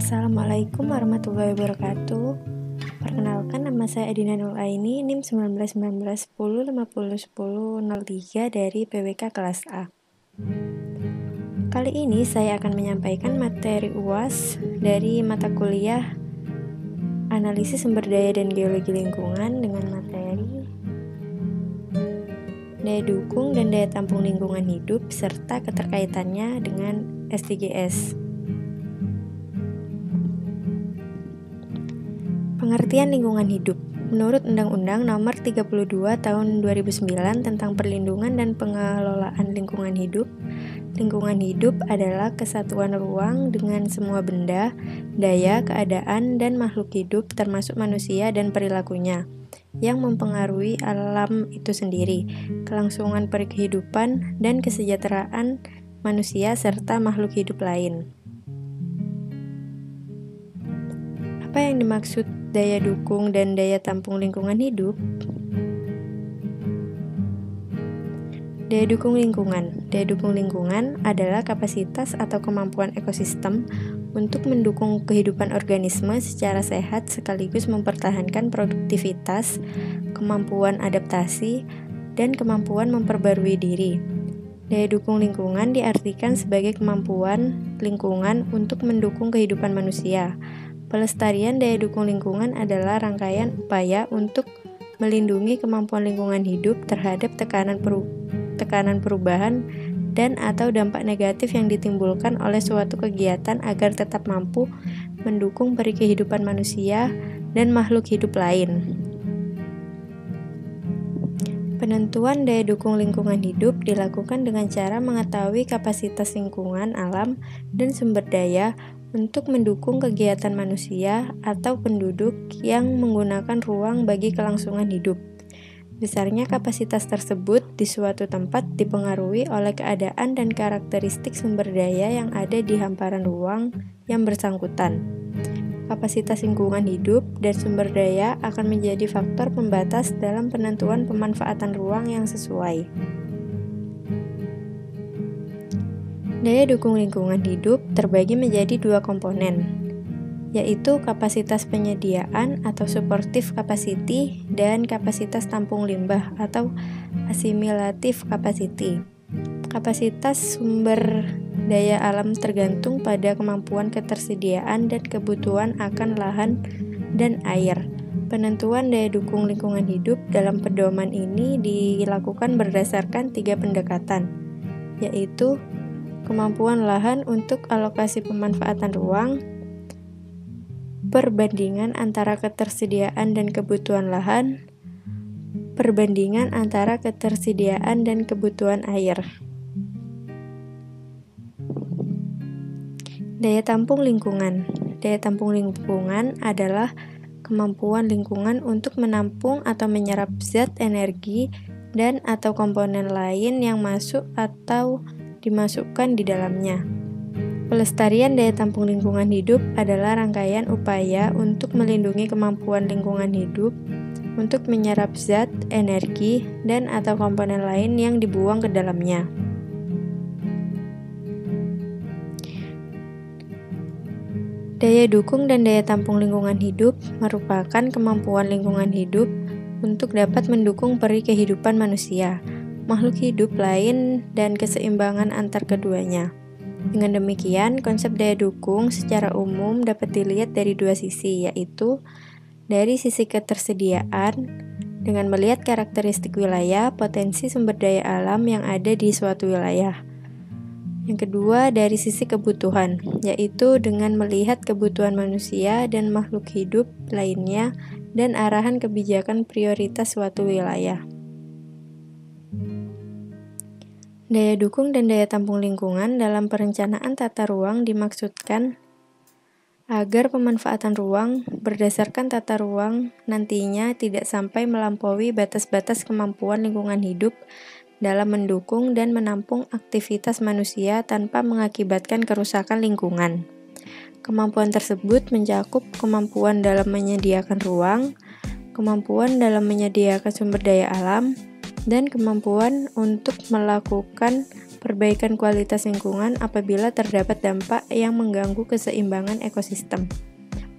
Assalamualaikum warahmatullahi wabarakatuh. Perkenalkan, nama saya Edina Nuraini, NIM 191910501003 dari PWK kelas A. Kali ini saya akan menyampaikan materi UAS dari mata kuliah Analisis Sumber Daya dan Geologi Lingkungan dengan materi daya dukung dan daya tampung lingkungan hidup serta keterkaitannya dengan SDGs. Pengertian lingkungan hidup. Menurut Undang-Undang Nomor 32 Tahun 2009 tentang Perlindungan dan Pengelolaan Lingkungan Hidup, lingkungan hidup adalah kesatuan ruang dengan semua benda, daya, keadaan, dan makhluk hidup termasuk manusia dan perilakunya yang mempengaruhi alam itu sendiri, kelangsungan perkehidupan, dan kesejahteraan manusia serta makhluk hidup lain. Apa yang dimaksud daya dukung dan daya tampung lingkungan hidup? Daya dukung lingkungan. Daya dukung lingkungan adalah kapasitas atau kemampuan ekosistem untuk mendukung kehidupan organisme secara sehat sekaligus mempertahankan produktivitas, kemampuan adaptasi, dan kemampuan memperbarui diri. Daya dukung lingkungan diartikan sebagai kemampuan lingkungan untuk mendukung kehidupan manusia. Pelestarian daya dukung lingkungan adalah rangkaian upaya untuk melindungi kemampuan lingkungan hidup terhadap tekanan perubahan dan atau dampak negatif yang ditimbulkan oleh suatu kegiatan agar tetap mampu mendukung kehidupan manusia dan makhluk hidup lain. Penentuan daya dukung lingkungan hidup dilakukan dengan cara mengetahui kapasitas lingkungan alam dan sumber daya untuk mendukung kegiatan manusia atau penduduk yang menggunakan ruang bagi kelangsungan hidup. Besarnya kapasitas tersebut di suatu tempat dipengaruhi oleh keadaan dan karakteristik sumber daya yang ada di hamparan ruang yang bersangkutan. Kapasitas lingkungan hidup dan sumber daya akan menjadi faktor pembatas dalam penentuan pemanfaatan ruang yang sesuai. Daya dukung lingkungan hidup terbagi menjadi dua komponen, yaitu kapasitas penyediaan atau supportive capacity dan kapasitas tampung limbah atau assimilative capacity. Kapasitas sumber daya alam tergantung pada kemampuan ketersediaan dan kebutuhan akan lahan dan air. Penentuan daya dukung lingkungan hidup dalam pedoman ini dilakukan berdasarkan 3 pendekatan, yaitu kemampuan lahan untuk alokasi pemanfaatan ruang, perbandingan antara ketersediaan dan kebutuhan lahan, perbandingan antara ketersediaan dan kebutuhan air. Daya tampung lingkungan. Daya tampung lingkungan adalah kemampuan lingkungan untuk menampung atau menyerap zat, energi, dan atau komponen lain yang masuk atau dimasukkan di dalamnya. Pelestarian daya tampung lingkungan hidup adalah rangkaian upaya untuk melindungi kemampuan lingkungan hidup untuk menyerap zat, energi, dan atau komponen lain yang dibuang ke dalamnya. Daya dukung dan daya tampung lingkungan hidup merupakan kemampuan lingkungan hidup untuk dapat mendukung kehidupan manusia, makhluk hidup lain, dan keseimbangan antar keduanya. Dengan demikian, konsep daya dukung secara umum dapat dilihat dari dua sisi, yaitu dari sisi ketersediaan, dengan melihat karakteristik wilayah, potensi sumber daya alam yang ada di suatu wilayah. Yang kedua, dari sisi kebutuhan, yaitu dengan melihat kebutuhan manusia dan makhluk hidup lainnya dan arahan kebijakan prioritas suatu wilayah. Daya dukung dan daya tampung lingkungan dalam perencanaan tata ruang dimaksudkan agar pemanfaatan ruang berdasarkan tata ruang nantinya tidak sampai melampaui batas-batas kemampuan lingkungan hidup dalam mendukung dan menampung aktivitas manusia tanpa mengakibatkan kerusakan lingkungan. Kemampuan tersebut mencakup kemampuan dalam menyediakan ruang, kemampuan dalam menyediakan sumber daya alam, dan kemampuan untuk melakukan perbaikan kualitas lingkungan apabila terdapat dampak yang mengganggu keseimbangan ekosistem.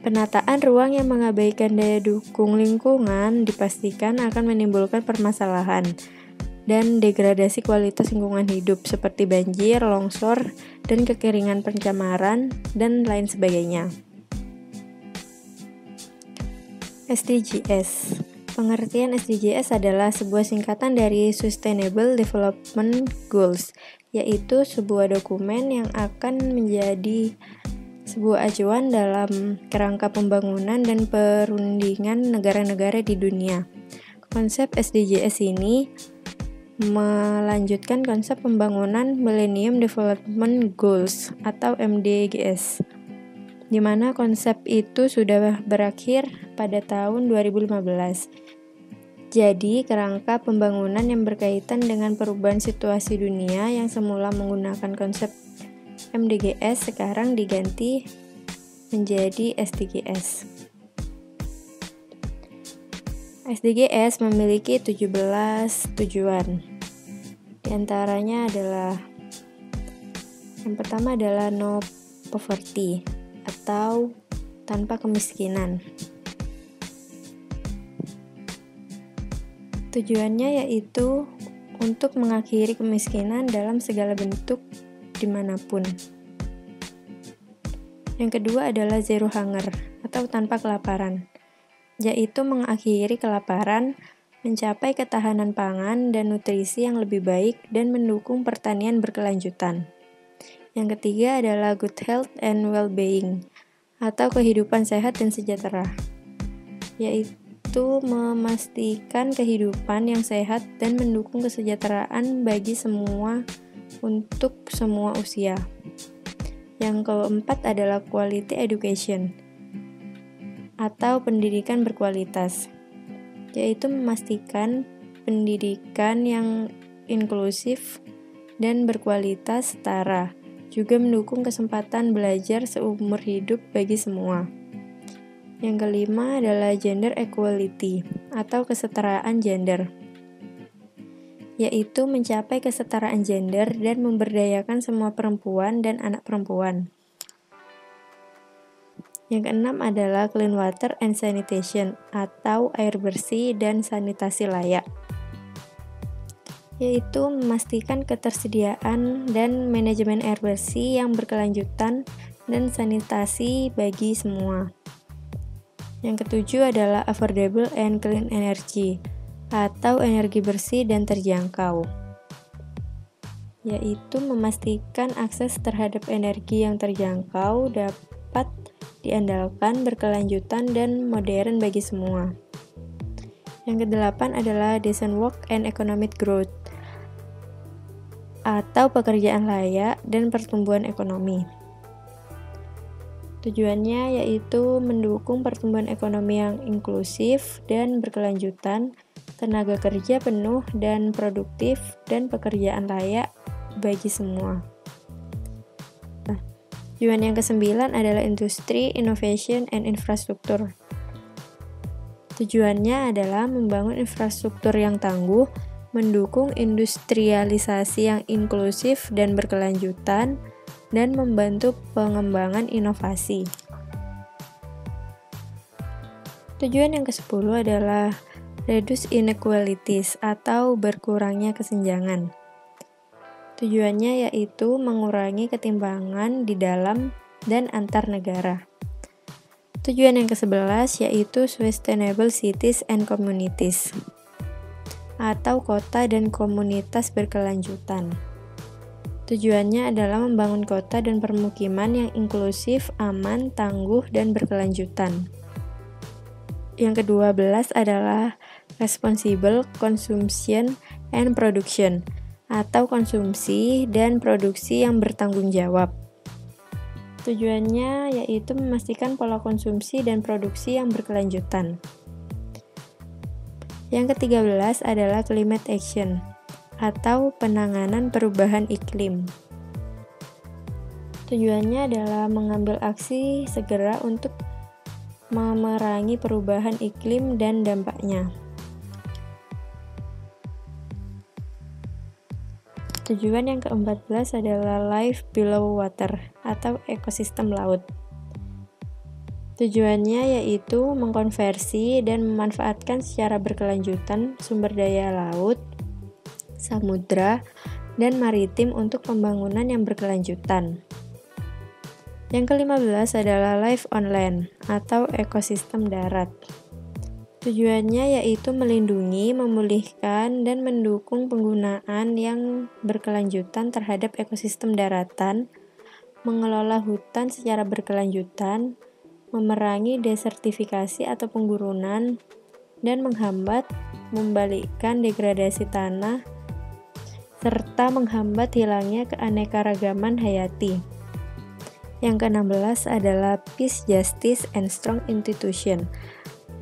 Penataan ruang yang mengabaikan daya dukung lingkungan dipastikan akan menimbulkan permasalahan dan degradasi kualitas lingkungan hidup seperti banjir, longsor, dan kekeringan pencemaran, dan lain sebagainya. SDGs. Pengertian SDGs adalah sebuah singkatan dari Sustainable Development Goals, yaitu sebuah dokumen yang akan menjadi sebuah acuan dalam kerangka pembangunan dan perundingan negara-negara di dunia. Konsep SDGs ini melanjutkan konsep pembangunan Millennium Development Goals atau MDGs, di mana konsep itu sudah berakhir pada tahun 2015. Jadi, kerangka pembangunan yang berkaitan dengan perubahan situasi dunia yang semula menggunakan konsep MDGs sekarang diganti menjadi SDGs. SDGs memiliki 17 tujuan. Di antaranya adalah yang pertama adalah no poverty atau tanpa kemiskinan. Tujuannya yaitu untuk mengakhiri kemiskinan dalam segala bentuk dimanapun. Yang kedua adalah zero hunger atau tanpa kelaparan, yaitu mengakhiri kelaparan, mencapai ketahanan pangan dan nutrisi yang lebih baik, dan mendukung pertanian berkelanjutan. Yang ketiga adalah good health and well-being atau kehidupan sehat dan sejahtera, yaitu memastikan kehidupan yang sehat dan mendukung kesejahteraan bagi semua untuk semua usia. Yang keempat adalah quality education atau pendidikan berkualitas, yaitu memastikan pendidikan yang inklusif dan berkualitas setara, juga mendukung kesempatan belajar seumur hidup bagi semua. Yang kelima adalah gender equality atau kesetaraan gender, yaitu mencapai kesetaraan gender dan memberdayakan semua perempuan dan anak perempuan. Yang keenam adalah clean water and sanitation atau air bersih dan sanitasi layak, yaitu memastikan ketersediaan dan manajemen air bersih yang berkelanjutan dan sanitasi bagi semua. Yang ketujuh adalah affordable and clean energy atau energi bersih dan terjangkau, yaitu memastikan akses terhadap energi yang terjangkau, dapat diandalkan, berkelanjutan, dan modern bagi semua. Yang kedelapan adalah decent work and economic growth atau pekerjaan layak dan pertumbuhan ekonomi. Tujuannya yaitu mendukung pertumbuhan ekonomi yang inklusif dan berkelanjutan, tenaga kerja penuh dan produktif, dan pekerjaan layak bagi semua. Tujuan yang kesembilan adalah industri, innovation, and infrastruktur. Tujuannya adalah membangun infrastruktur yang tangguh, mendukung industrialisasi yang inklusif dan berkelanjutan, dan membantu pengembangan inovasi. Tujuan yang ke-10 adalah reduce inequalities atau berkurangnya kesenjangan. Tujuannya yaitu mengurangi ketimpangan di dalam dan antar negara. Tujuan yang ke-11 yaitu sustainable cities and communities atau kota dan komunitas berkelanjutan. Tujuannya adalah membangun kota dan permukiman yang inklusif, aman, tangguh, dan berkelanjutan. Yang ke-12 adalah responsible consumption and production atau konsumsi dan produksi yang bertanggung jawab. Tujuannya yaitu memastikan pola konsumsi dan produksi yang berkelanjutan. Yang ke-13 adalah climate action atau penanganan perubahan iklim. Tujuannya adalah mengambil aksi segera untuk memerangi perubahan iklim dan dampaknya. Tujuan yang ke-14 adalah life below water atau ekosistem laut. Tujuannya yaitu mengkonversi dan memanfaatkan secara berkelanjutan sumber daya laut, samudra, dan maritim untuk pembangunan yang berkelanjutan. Yang ke-15 adalah life on land atau ekosistem darat. Tujuannya yaitu melindungi, memulihkan, dan mendukung penggunaan yang berkelanjutan terhadap ekosistem daratan, mengelola hutan secara berkelanjutan, memerangi desertifikasi atau penggurunan, dan menghambat, membalikkan degradasi tanah, serta menghambat hilangnya keanekaragaman hayati. Yang ke-16 adalah Peace, Justice, and Strong Institution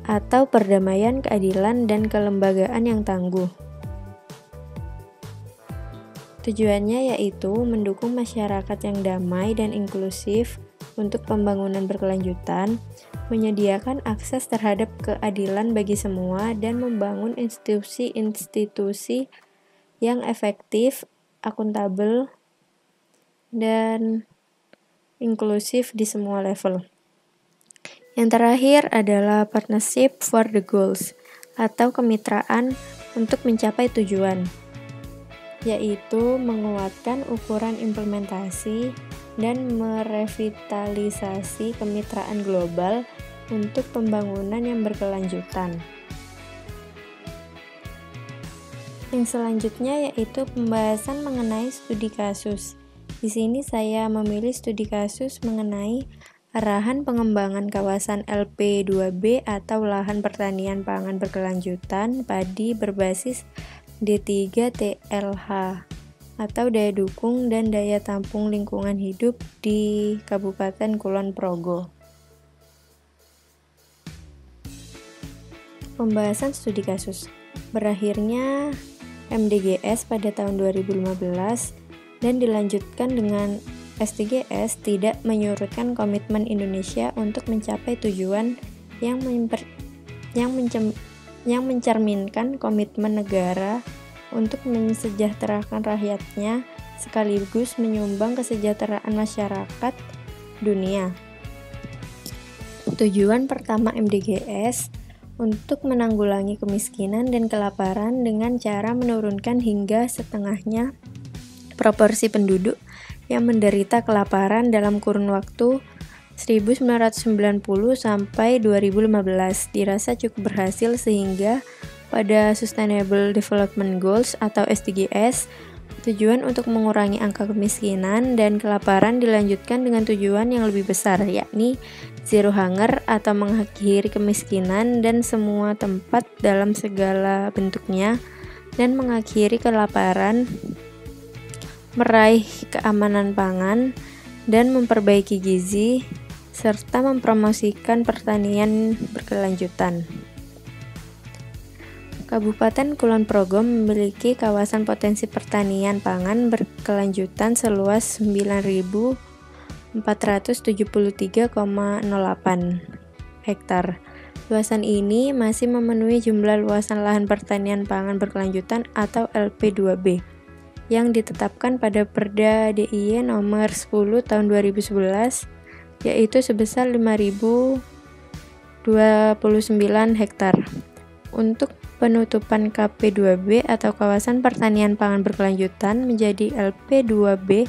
atau perdamaian, keadilan, dan kelembagaan yang tangguh. Tujuannya yaitu mendukung masyarakat yang damai dan inklusif untuk pembangunan berkelanjutan, menyediakan akses terhadap keadilan bagi semua, dan membangun institusi-institusi yang efektif, akuntabel, dan inklusif di semua level. Yang terakhir adalah Partnership for the Goals atau kemitraan untuk mencapai tujuan, yaitu menguatkan ukuran implementasi dan merevitalisasi kemitraan global untuk pembangunan yang berkelanjutan. Yang selanjutnya yaitu pembahasan mengenai studi kasus. Di sini saya memilih studi kasus mengenai arahan pengembangan kawasan LP2B atau lahan pertanian pangan berkelanjutan padi berbasis D3TLH atau daya dukung dan daya tampung lingkungan hidup di Kabupaten Kulon Progo. Pembahasan studi kasus. Berakhirnya MDGs pada tahun 2015 dan dilanjutkan dengan SDGs tidak menyurutkan komitmen Indonesia untuk mencapai tujuan yang mencerminkan komitmen negara untuk mensejahterakan rakyatnya sekaligus menyumbang kesejahteraan masyarakat dunia. Tujuan pertama MDGs untuk menanggulangi kemiskinan dan kelaparan dengan cara menurunkan hingga setengahnya proporsi penduduk yang menderita kelaparan dalam kurun waktu 1990 sampai 2015 dirasa cukup berhasil sehingga pada Sustainable Development Goals atau SDGs, tujuan untuk mengurangi angka kemiskinan dan kelaparan dilanjutkan dengan tujuan yang lebih besar, yakni Zero Hunger atau mengakhiri kemiskinan dan semua tempat dalam segala bentuknya dan mengakhiri kelaparan, meraih keamanan pangan, dan memperbaiki gizi, serta mempromosikan pertanian berkelanjutan. Kabupaten Kulon Progo memiliki kawasan potensi pertanian pangan berkelanjutan seluas 9.473,08 hektar. Luasan ini masih memenuhi jumlah luasan lahan pertanian pangan berkelanjutan atau LP2B yang ditetapkan pada Perda DIY nomor 10 tahun 2011 yaitu sebesar 5.029 hektar. Untuk penutupan KP2B atau kawasan pertanian pangan berkelanjutan menjadi LP2B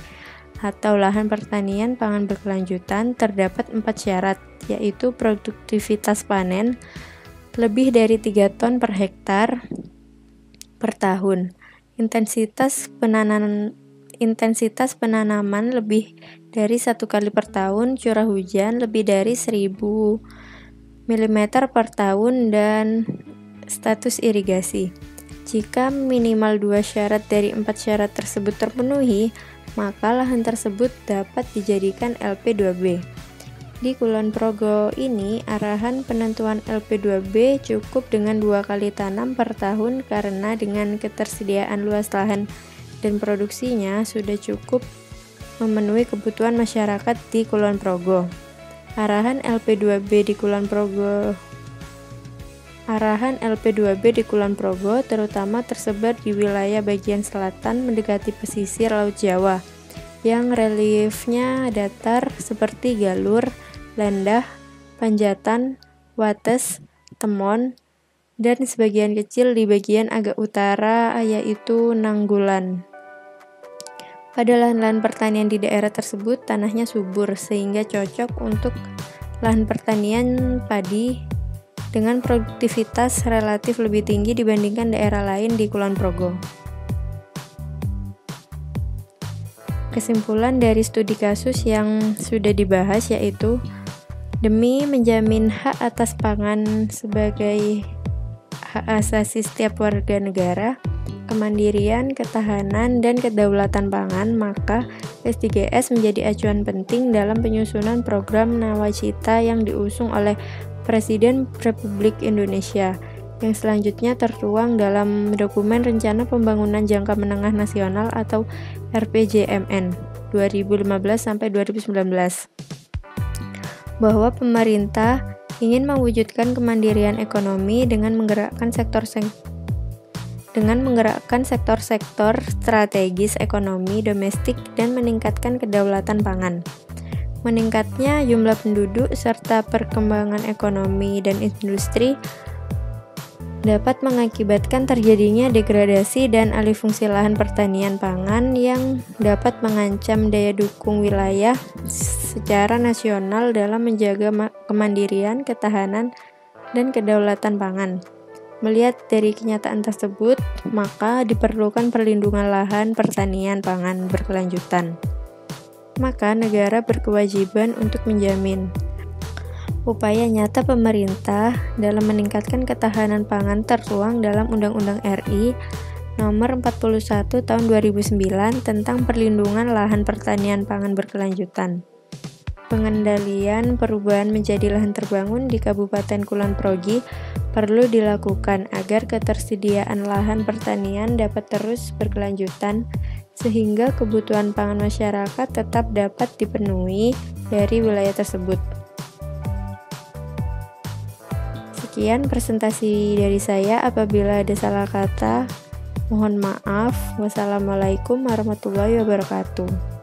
atau lahan pertanian pangan berkelanjutan terdapat 4 syarat, yaitu produktivitas panen lebih dari 3 ton per hektar per tahun, intensitas penanaman lebih dari 1 kali per tahun, curah hujan lebih dari 1.000 mm per tahun, dan status irigasi. Jika minimal 2 syarat dari 4 syarat tersebut terpenuhi, maka lahan tersebut dapat dijadikan LP2B. Di Kulon Progo ini, arahan penentuan LP2B cukup dengan 2 kali tanam per tahun karena dengan ketersediaan luas lahan dan produksinya sudah cukup memenuhi kebutuhan masyarakat di Kulon Progo. Arahan LP2B di Kulon Progo Arahan LP2B di Kulon Progo terutama tersebar di wilayah bagian selatan mendekati pesisir Laut Jawa, yang reliefnya datar seperti Galur, Landah, Panjatan, Wates, Temon, dan sebagian kecil di bagian agak utara yaitu Nanggulan. Pada lahan-lahan pertanian di daerah tersebut tanahnya subur sehingga cocok untuk lahan pertanian padi dengan produktivitas relatif lebih tinggi dibandingkan daerah lain di Kulon Progo. Kesimpulan dari studi kasus yang sudah dibahas yaitu demi menjamin hak atas pangan sebagai hak asasi setiap warga negara, kemandirian, ketahanan, dan kedaulatan pangan, maka SDGs menjadi acuan penting dalam penyusunan program nawacita yang diusung oleh Presiden Republik Indonesia, yang selanjutnya tertuang dalam Dokumen Rencana Pembangunan Jangka Menengah Nasional atau RPJMN 2015-2019, bahwa pemerintah ingin mewujudkan kemandirian ekonomi dengan menggerakkan sektor-sektor strategis ekonomi domestik dan meningkatkan kedaulatan pangan. Meningkatnya jumlah penduduk serta perkembangan ekonomi dan industri dapat mengakibatkan terjadinya degradasi dan alih fungsi lahan pertanian pangan yang dapat mengancam daya dukung wilayah secara nasional dalam menjaga kemandirian, ketahanan, dan kedaulatan pangan. Melihat dari kenyataan tersebut, maka diperlukan perlindungan lahan pertanian pangan berkelanjutan. Maka negara berkewajiban untuk menjamin upaya nyata pemerintah dalam meningkatkan ketahanan pangan tertuang dalam Undang-Undang RI Nomor 41 Tahun 2009 tentang perlindungan lahan pertanian pangan berkelanjutan. Pengendalian perubahan menjadi lahan terbangun di Kabupaten Kulon Progo perlu dilakukan agar ketersediaan lahan pertanian dapat terus berkelanjutan sehingga kebutuhan pangan masyarakat tetap dapat dipenuhi dari wilayah tersebut. Sekian presentasi dari saya. Apabila ada salah kata, mohon maaf. Wassalamualaikum warahmatullahi wabarakatuh.